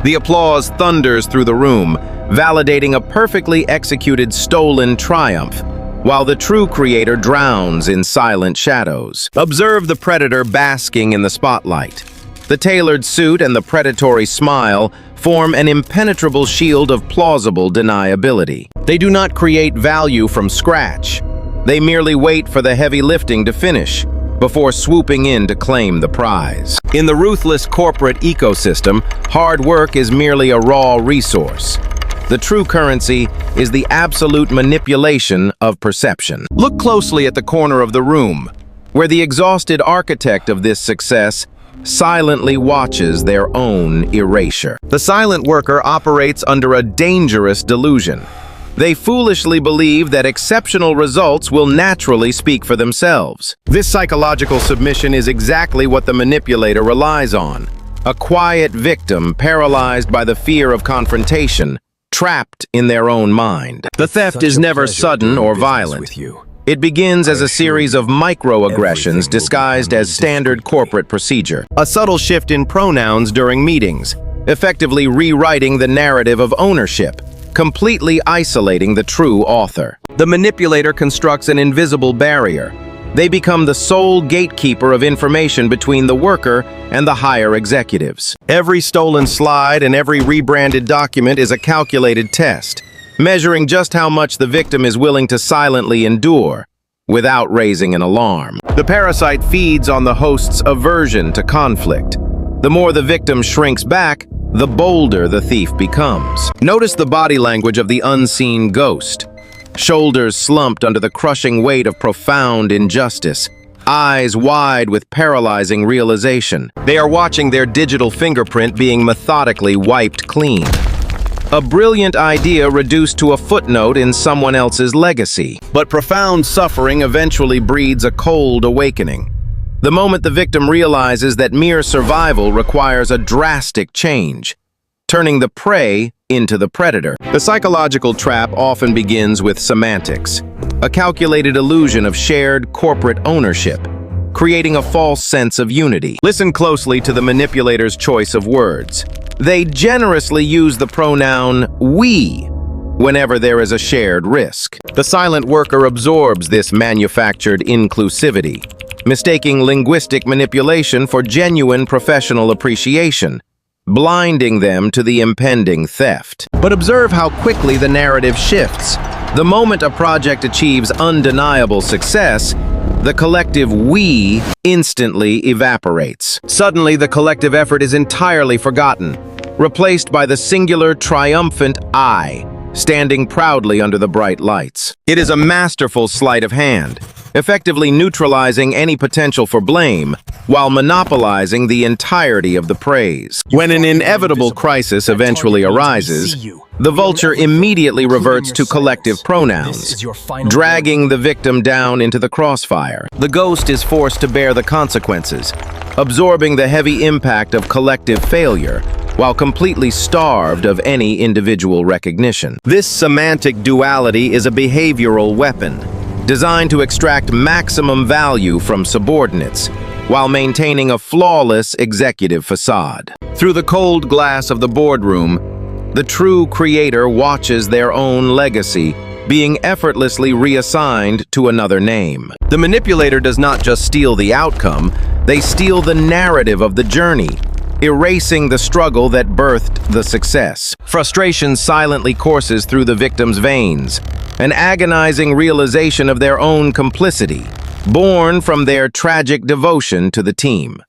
The applause thunders through the room, validating a perfectly executed stolen triumph, while the true creator drowns in silent shadows. Observe the predator basking in the spotlight. The tailored suit and the predatory smile form an impenetrable shield of plausible deniability. They do not create value from scratch. They merely wait for the heavy lifting to finish, before swooping in to claim the prize. In the ruthless corporate ecosystem, hard work is merely a raw resource. The true currency is the absolute manipulation of perception. Look closely at the corner of the room, where the exhausted architect of this success silently watches their own erasure. The silent worker operates under a dangerous delusion. They foolishly believe that exceptional results will naturally speak for themselves. This psychological submission is exactly what the manipulator relies on. A quiet victim paralyzed by the fear of confrontation, trapped in their own mind. The theft is never sudden or violent. It begins as a series of microaggressions disguised as standard corporate procedure. A subtle shift in pronouns during meetings, effectively rewriting the narrative of ownership, completely isolating the true author. The manipulator constructs an invisible barrier. They become the sole gatekeeper of information between the worker and the higher executives. Every stolen slide and every rebranded document is a calculated test, measuring just how much the victim is willing to silently endure without raising an alarm. The parasite feeds on the host's aversion to conflict. The more the victim shrinks back, the bolder the thief becomes. Notice the body language of the unseen ghost. Shoulders slumped under the crushing weight of profound injustice, eyes wide with paralyzing realization. They are watching their digital fingerprint being methodically wiped clean. A brilliant idea reduced to a footnote in someone else's legacy. But profound suffering eventually breeds a cold awakening. The moment the victim realizes that mere survival requires a drastic change, turning the prey into the predator. The psychological trap often begins with semantics, a calculated illusion of shared corporate ownership, creating a false sense of unity. Listen closely to the manipulator's choice of words. They generously use the pronoun we whenever there is a shared risk. The silent worker absorbs this manufactured inclusivity, mistaking linguistic manipulation for genuine professional appreciation, blinding them to the impending theft. But observe how quickly the narrative shifts. The moment a project achieves undeniable success, the collective we instantly evaporates. Suddenly, the collective effort is entirely forgotten, replaced by the singular triumphant I, standing proudly under the bright lights. It is a masterful sleight of hand, effectively neutralizing any potential for blame while monopolizing the entirety of the praise. When an inevitable crisis eventually arises, the vulture immediately reverts to collective pronouns, dragging the victim down into the crossfire. The ghost is forced to bear the consequences, absorbing the heavy impact of collective failure, while completely starved of any individual recognition. This semantic duality is a behavioral weapon, designed to extract maximum value from subordinates, while maintaining a flawless executive facade. Through the cold glass of the boardroom, the true creator watches their own legacy being effortlessly reassigned to another name. The manipulator does not just steal the outcome, they steal the narrative of the journey, erasing the struggle that birthed the success. Frustration silently courses through the victim's veins, an agonizing realization of their own complicity, born from their tragic devotion to the team.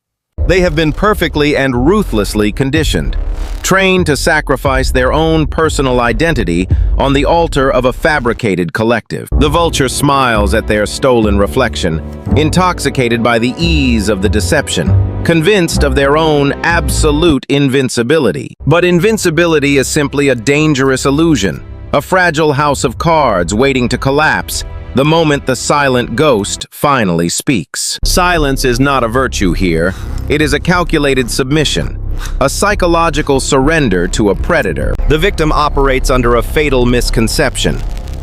They have been perfectly and ruthlessly conditioned, trained to sacrifice their own personal identity on the altar of a fabricated collective. The vulture smiles at their stolen reflection, intoxicated by the ease of the deception, convinced of their own absolute invincibility. But invincibility is simply a dangerous illusion, a fragile house of cards waiting to collapse the moment the silent ghost finally speaks. Silence is not a virtue here. It is a calculated submission, a psychological surrender to a predator. The victim operates under a fatal misconception,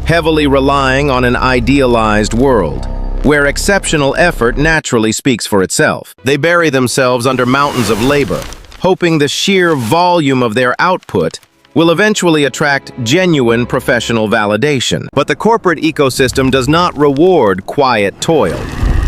heavily relying on an idealized world, where exceptional effort naturally speaks for itself. They bury themselves under mountains of labor, hoping the sheer volume of their output will eventually attract genuine professional validation. But the corporate ecosystem does not reward quiet toil.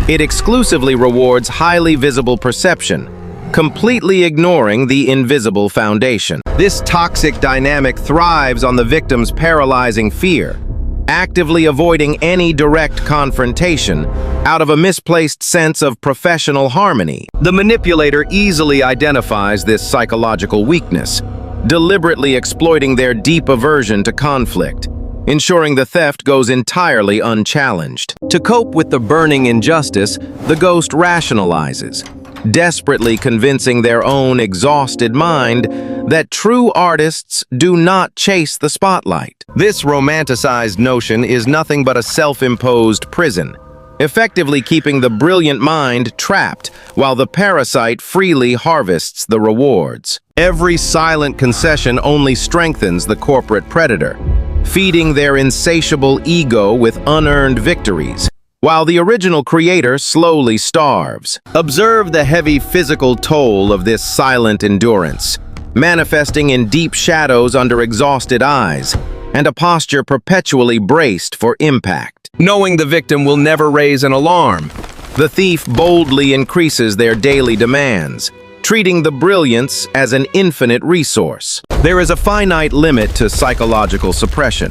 It exclusively rewards highly visible perception, completely ignoring the invisible foundation. This toxic dynamic thrives on the victim's paralyzing fear, actively avoiding any direct confrontation out of a misplaced sense of professional harmony. The manipulator easily identifies this psychological weakness, deliberately exploiting their deep aversion to conflict, ensuring the theft goes entirely unchallenged. To cope with the burning injustice, the ghost rationalizes, desperately convincing their own exhausted mind that true artists do not chase the spotlight. This romanticized notion is nothing but a self-imposed prison, effectively keeping the brilliant mind trapped while the parasite freely harvests the rewards. Every silent concession only strengthens the corporate predator, feeding their insatiable ego with unearned victories, while the original creator slowly starves. Observe the heavy physical toll of this silent endurance, manifesting in deep shadows under exhausted eyes, and a posture perpetually braced for impact. Knowing the victim will never raise an alarm, the thief boldly increases their daily demands, treating the brilliance as an infinite resource. There is a finite limit to psychological suppression.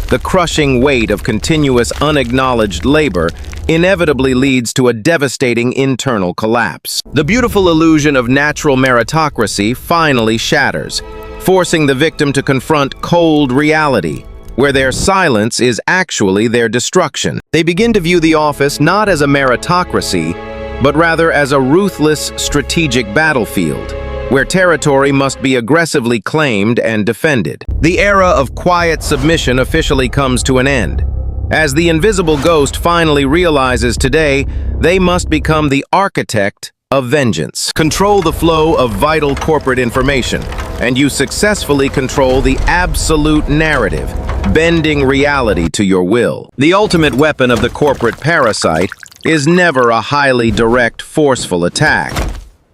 The crushing weight of continuous unacknowledged labor inevitably leads to a devastating internal collapse. The beautiful illusion of natural meritocracy finally shatters, forcing the victim to confront cold reality, where their silence is actually their destruction. They begin to view the office not as a meritocracy, but rather as a ruthless strategic battlefield, where territory must be aggressively claimed and defended. The era of quiet submission officially comes to an end. As the invisible ghost finally realizes today, they must become the architect of vengeance. Control the flow of vital corporate information, and you successfully control the absolute narrative, bending reality to your will. The ultimate weapon of the corporate parasite is never a highly direct, forceful attack,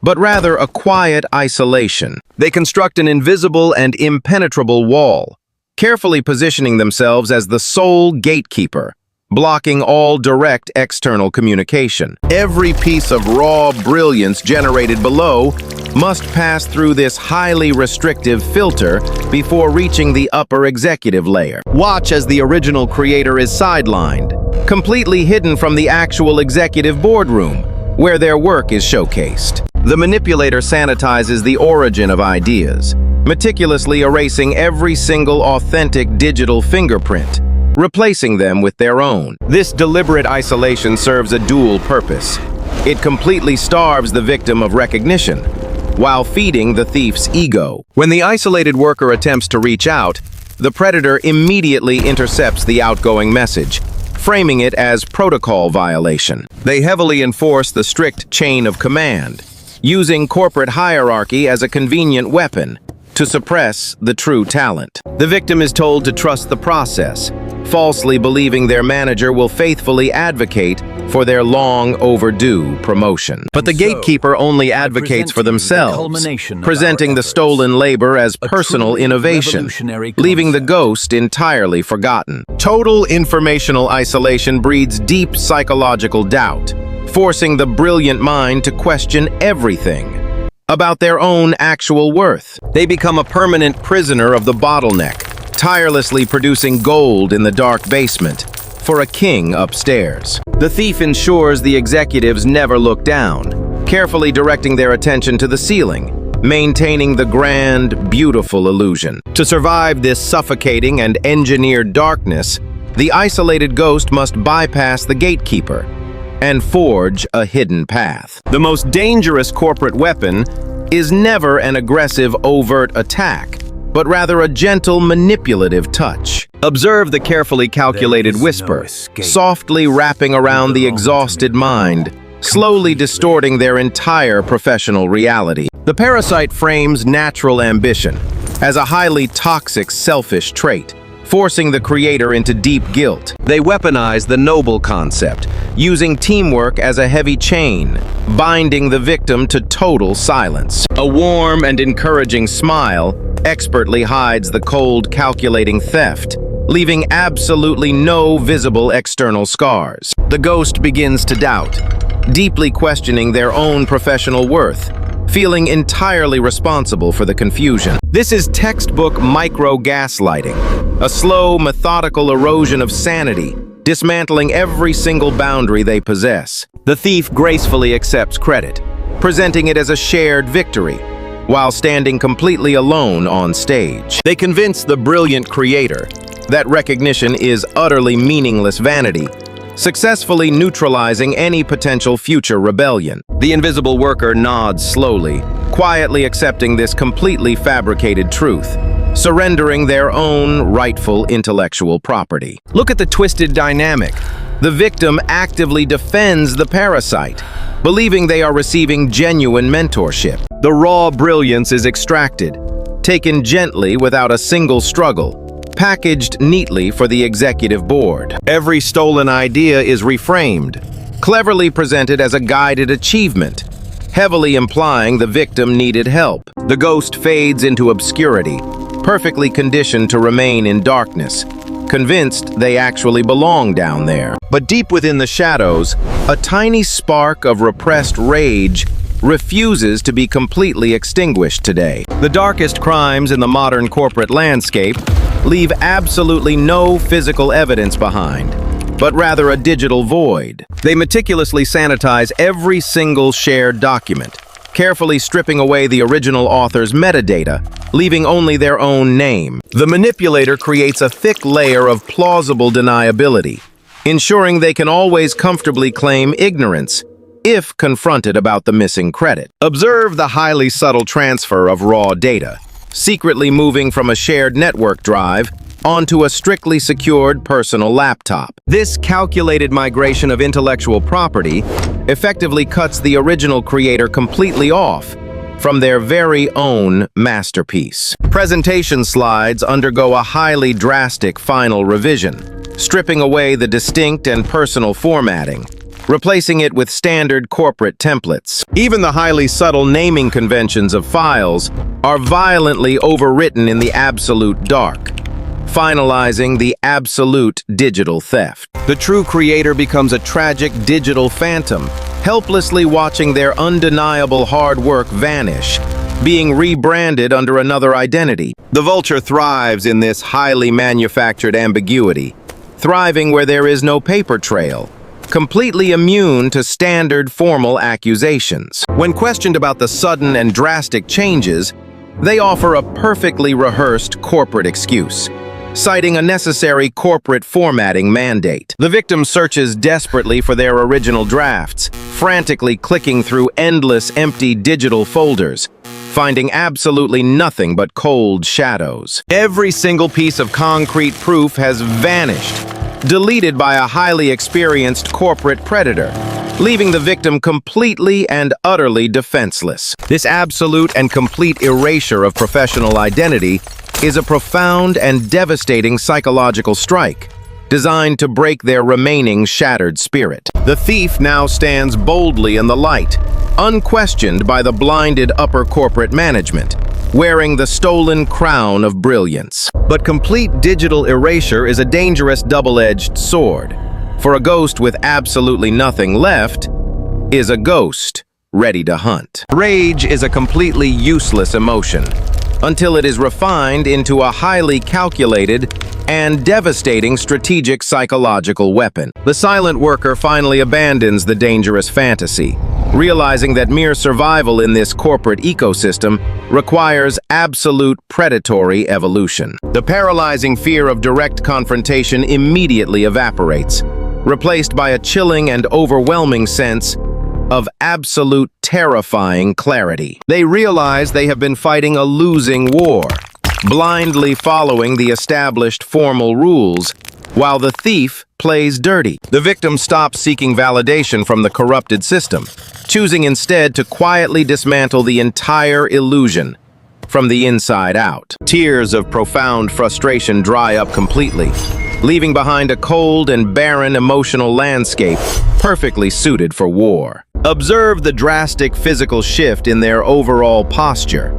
but rather a quiet isolation. They construct an invisible and impenetrable wall, carefully positioning themselves as the sole gatekeeper, blocking all direct external communication. Every piece of raw brilliance generated below must pass through this highly restrictive filter before reaching the upper executive layer. Watch as the original creator is sidelined, completely hidden from the actual executive boardroom, where their work is showcased. The manipulator sanitizes the origin of ideas, meticulously erasing every single authentic digital fingerprint, replacing them with their own. This deliberate isolation serves a dual purpose. It completely starves the victim of recognition, while feeding the thief's ego. When the isolated worker attempts to reach out, the predator immediately intercepts the outgoing message, framing it as protocol violation. They heavily enforce the strict chain of command, using corporate hierarchy as a convenient weapon to suppress the true talent. The victim is told to trust the process, falsely believing their manager will faithfully advocate for their long overdue promotion. But the gatekeeper only advocates for themselves, presenting the stolen labor as personal innovation, leaving the ghost entirely forgotten. Total informational isolation breeds deep psychological doubt, forcing the brilliant mind to question everything about their own actual worth. They become a permanent prisoner of the bottleneck, tirelessly producing gold in the dark basement for a king upstairs. The thief ensures the executives never look down, carefully directing their attention to the ceiling, maintaining the grand, beautiful illusion. To survive this suffocating and engineered darkness, the isolated ghost must bypass the gatekeeper and forge a hidden path. The most dangerous corporate weapon is never an aggressive, overt attack, but rather a gentle, manipulative touch. Observe the carefully calculated whisper, softly wrapping around the exhausted mind, slowly distorting their entire professional reality. The parasite frames natural ambition as a highly toxic, selfish trait, forcing the creator into deep guilt. They weaponize the noble concept, using teamwork as a heavy chain, binding the victim to total silence. A warm and encouraging smile expertly hides the cold, calculating theft, leaving absolutely no visible external scars. The ghost begins to doubt, deeply questioning their own professional worth, feeling entirely responsible for the confusion. This is textbook micro-gaslighting, a slow, methodical erosion of sanity, dismantling every single boundary they possess. The thief gracefully accepts credit, presenting it as a shared victory, while standing completely alone on stage. They convince the brilliant creator that recognition is utterly meaningless vanity, successfully neutralizing any potential future rebellion. The invisible worker nods slowly, quietly accepting this completely fabricated truth, surrendering their own rightful intellectual property. Look at the twisted dynamic. The victim actively defends the parasite, believing they are receiving genuine mentorship. The raw brilliance is extracted, taken gently without a single struggle, packaged neatly for the executive board. Every stolen idea is reframed, cleverly presented as a guided achievement, heavily implying the victim needed help. The ghost fades into obscurity, perfectly conditioned to remain in darkness, convinced they actually belong down there. But deep within the shadows, a tiny spark of repressed rage refuses to be completely extinguished today. The darkest crimes in the modern corporate landscape leave absolutely no physical evidence behind, but rather a digital void. They meticulously sanitize every single shared document, carefully stripping away the original author's metadata, leaving only their own name. The manipulator creates a thick layer of plausible deniability, ensuring they can always comfortably claim ignorance if confronted about the missing credit. Observe the highly subtle transfer of raw data, secretly moving from a shared network drive onto a strictly secured personal laptop. This calculated migration of intellectual property effectively cuts the original creator completely off from their very own masterpiece. Presentation slides undergo a highly drastic final revision, stripping away the distinct and personal formatting, replacing it with standard corporate templates. Even the highly subtle naming conventions of files are violently overwritten in the absolute dark, finalizing the absolute digital theft. The true creator becomes a tragic digital phantom, helplessly watching their undeniable hard work vanish, being rebranded under another identity. The vulture thrives in this highly manufactured ambiguity, thriving where there is no paper trail, completely immune to standard formal accusations. When questioned about the sudden and drastic changes, they offer a perfectly rehearsed corporate excuse, citing a necessary corporate formatting mandate. The victim searches desperately for their original drafts, frantically clicking through endless empty digital folders, finding absolutely nothing but cold shadows. Every single piece of concrete proof has vanished, deleted by a highly experienced corporate predator, leaving the victim completely and utterly defenseless. This absolute and complete erasure of professional identity is a profound and devastating psychological strike, designed to break their remaining shattered spirit. The thief now stands boldly in the light, unquestioned by the blinded upper corporate management, wearing the stolen crown of brilliance. But complete digital erasure is a dangerous double-edged sword, for a ghost with absolutely nothing left is a ghost ready to hunt. Rage is a completely useless emotion, until it is refined into a highly calculated and devastating strategic psychological weapon. The silent worker finally abandons the dangerous fantasy, realizing that mere survival in this corporate ecosystem requires absolute predatory evolution. The paralyzing fear of direct confrontation immediately evaporates, replaced by a chilling and overwhelming sense of absolute terrifying clarity. They realize they have been fighting a losing war, blindly following the established formal rules, while the thief plays dirty. The victim stops seeking validation from the corrupted system, choosing instead to quietly dismantle the entire illusion from the inside out. Tears of profound frustration dry up completely, leaving behind a cold and barren emotional landscape perfectly suited for war. Observe the drastic physical shift in their overall posture.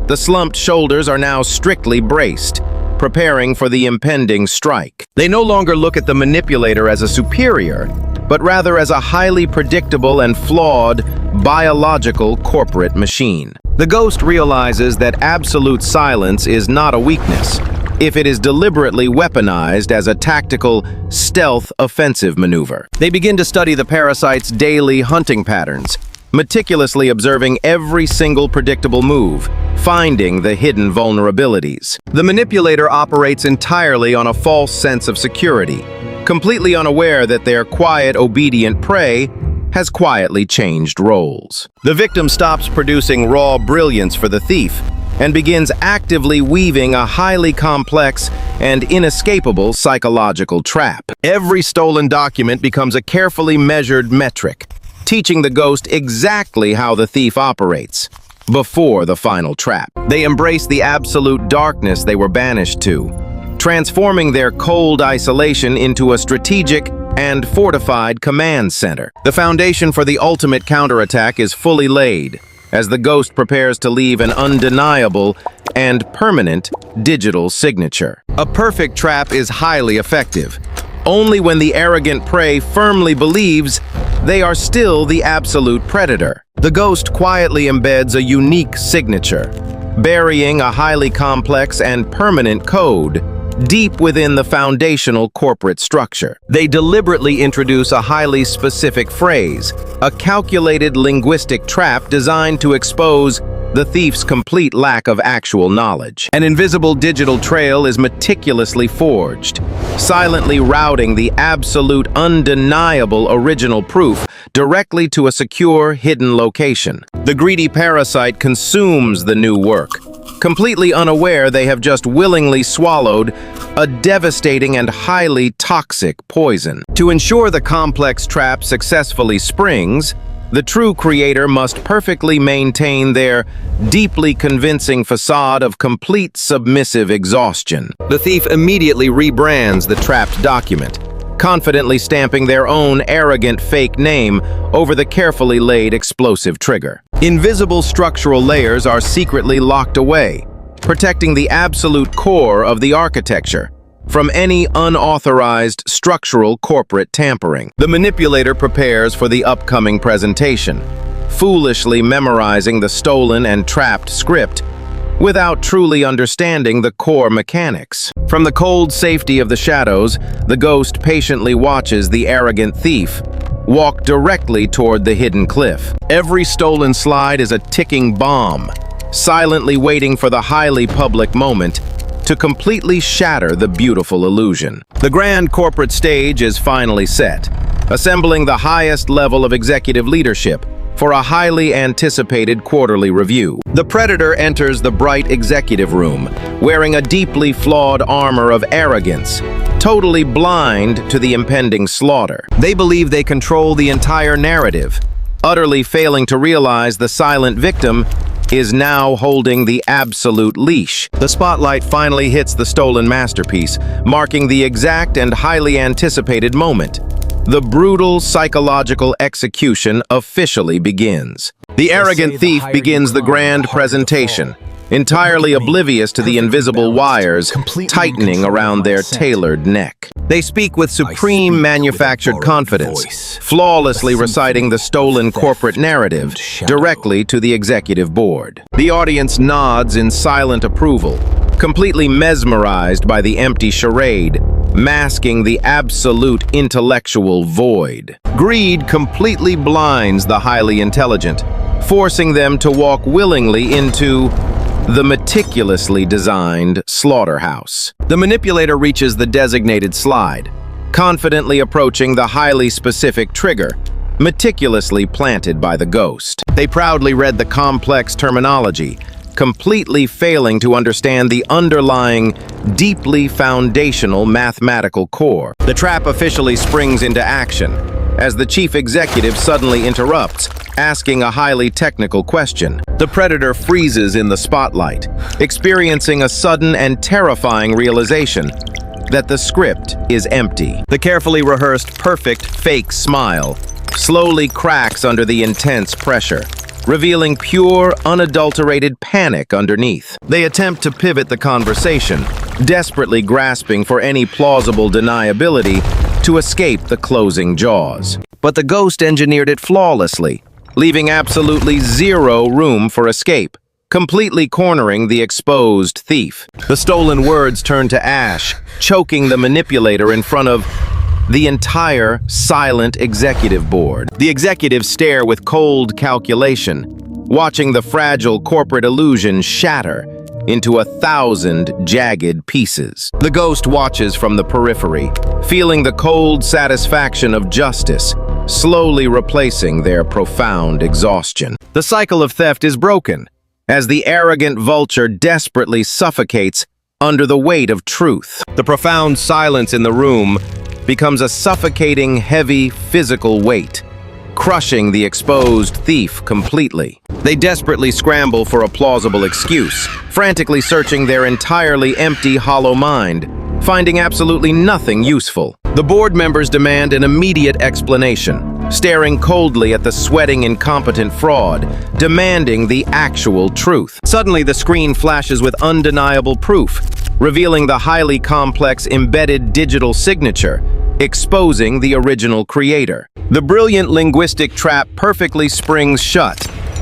The slumped shoulders are now strictly braced, preparing for the impending strike. They no longer look at the manipulator as a superior, but rather as a highly predictable and flawed biological corporate machine. The ghost realizes that absolute silence is not a weakness if it is deliberately weaponized as a tactical, stealth offensive maneuver. They begin to study the parasite's daily hunting patterns, meticulously observing every single predictable move, finding the hidden vulnerabilities. The manipulator operates entirely on a false sense of security, completely unaware that their quiet, obedient prey has quietly changed roles. The victim stops producing raw brilliance for the thief and begins actively weaving a highly complex and inescapable psychological trap. Every stolen document becomes a carefully measured metric, teaching the ghost exactly how the thief operates before the final trap. They embrace the absolute darkness they were banished to, transforming their cold isolation into a strategic and fortified command center. The foundation for the ultimate counterattack is fully laid, as the ghost prepares to leave an undeniable and permanent digital signature. A perfect trap is highly effective, only when the arrogant prey firmly believes they are still the absolute predator. The ghost quietly embeds a unique signature, burying a highly complex and permanent code deep within the foundational corporate structure. They deliberately introduce a highly specific phrase, a calculated linguistic trap designed to expose the thief's complete lack of actual knowledge. An invisible digital trail is meticulously forged, silently routing the absolute, undeniable original proof directly to a secure, hidden location. The greedy parasite consumes the new work, completely unaware they have just willingly swallowed a devastating and highly toxic poison. To ensure the complex trap successfully springs, the true creator must perfectly maintain their deeply convincing facade of complete submissive exhaustion. The thief immediately rebrands the trapped document, confidently stamping their own arrogant fake name over the carefully laid explosive trigger. Invisible structural layers are secretly locked away, protecting the absolute core of the architecture from any unauthorized structural corporate tampering. The manipulator prepares for the upcoming presentation, foolishly memorizing the stolen and trapped script without truly understanding the core mechanics. From the cold safety of the shadows, the ghost patiently watches the arrogant thief walk directly toward the hidden cliff. Every stolen slide is a ticking bomb, silently waiting for the highly public moment to completely shatter the beautiful illusion. The grand corporate stage is finally set, assembling the highest level of executive leadership for a highly anticipated quarterly review. The predator enters the bright executive room, wearing a deeply flawed armor of arrogance, totally blind to the impending slaughter. They believe they control the entire narrative, utterly failing to realize the silent victim is now holding the absolute leash. The spotlight finally hits the stolen masterpiece, marking the exact and highly anticipated moment. The brutal psychological execution officially begins. The arrogant thief begins the grand presentation, entirely oblivious to the invisible wires tightening around their tailored neck. They speak with supreme manufactured confidence, flawlessly reciting the stolen corporate narrative directly to the executive board. The audience nods in silent approval, completely mesmerized by the empty charade, masking the absolute intellectual void. Greed completely blinds the highly intelligent, forcing them to walk willingly into the meticulously designed slaughterhouse. The manipulator reaches the designated slide, confidently approaching the highly specific trigger, meticulously planted by the ghost. They proudly read the complex terminology, completely failing to understand the underlying, deeply foundational mathematical core. The trap officially springs into action, as the chief executive suddenly interrupts, asking a highly technical question. The predator freezes in the spotlight, experiencing a sudden and terrifying realization. that the script is empty. The carefully rehearsed perfect fake smile slowly cracks under the intense pressure, revealing pure, unadulterated panic underneath. They attempt to pivot the conversation, desperately grasping for any plausible deniability to escape the closing jaws. But the ghost engineered it flawlessly, leaving absolutely zero room for escape, completely cornering the exposed thief. The stolen words turn to ash, choking the manipulator in front of the entire silent executive board. The executives stare with cold calculation, watching the fragile corporate illusion shatter into 1,000 jagged pieces. The ghost watches from the periphery, feeling the cold satisfaction of justice, slowly replacing their profound exhaustion. The cycle of theft is broken, as the arrogant vulture desperately suffocates under the weight of truth. The profound silence in the room becomes a suffocating, heavy physical weight, crushing the exposed thief completely. They desperately scramble for a plausible excuse, frantically searching their entirely empty, hollow mind, finding absolutely nothing useful. The board members demand an immediate explanation, staring coldly at the sweating, incompetent fraud, demanding the actual truth. Suddenly, the screen flashes with undeniable proof, revealing the highly complex embedded digital signature, exposing the original creator. The brilliant linguistic trap perfectly springs shut,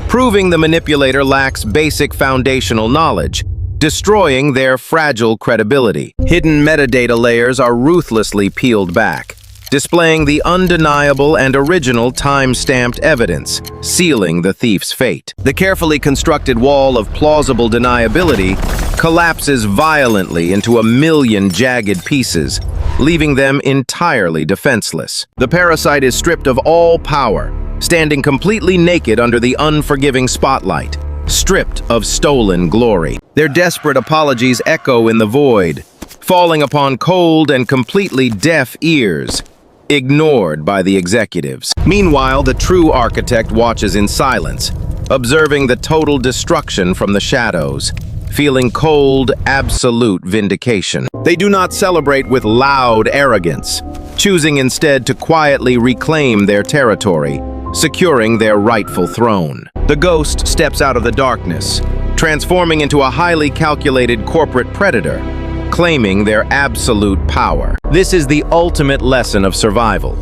proving the manipulator lacks basic foundational knowledge, destroying their fragile credibility. Hidden metadata layers are ruthlessly peeled back, displaying the undeniable and original time-stamped evidence, sealing the thief's fate. The carefully constructed wall of plausible deniability collapses violently into 1,000,000 jagged pieces, leaving them entirely defenseless. The parasite is stripped of all power, standing completely naked under the unforgiving spotlight, stripped of stolen glory. Their desperate apologies echo in the void, falling upon cold and completely deaf ears, ignored by the executives. Meanwhile, the true architect watches in silence, observing the total destruction from the shadows, feeling cold, absolute vindication. They do not celebrate with loud arrogance, choosing instead to quietly reclaim their territory, securing their rightful throne. The ghost steps out of the darkness, transforming into a highly calculated corporate predator, claiming their absolute power. This is the ultimate lesson of survival.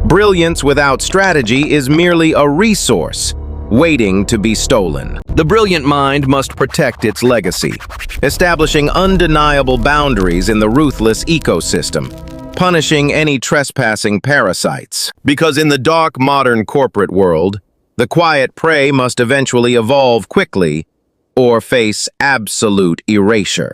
Brilliance without strategy is merely a resource, waiting to be stolen. The brilliant mind must protect its legacy, establishing undeniable boundaries in the ruthless ecosystem, punishing any trespassing parasites. Because in the dark modern corporate world, the quiet prey must eventually evolve quickly or face absolute erasure.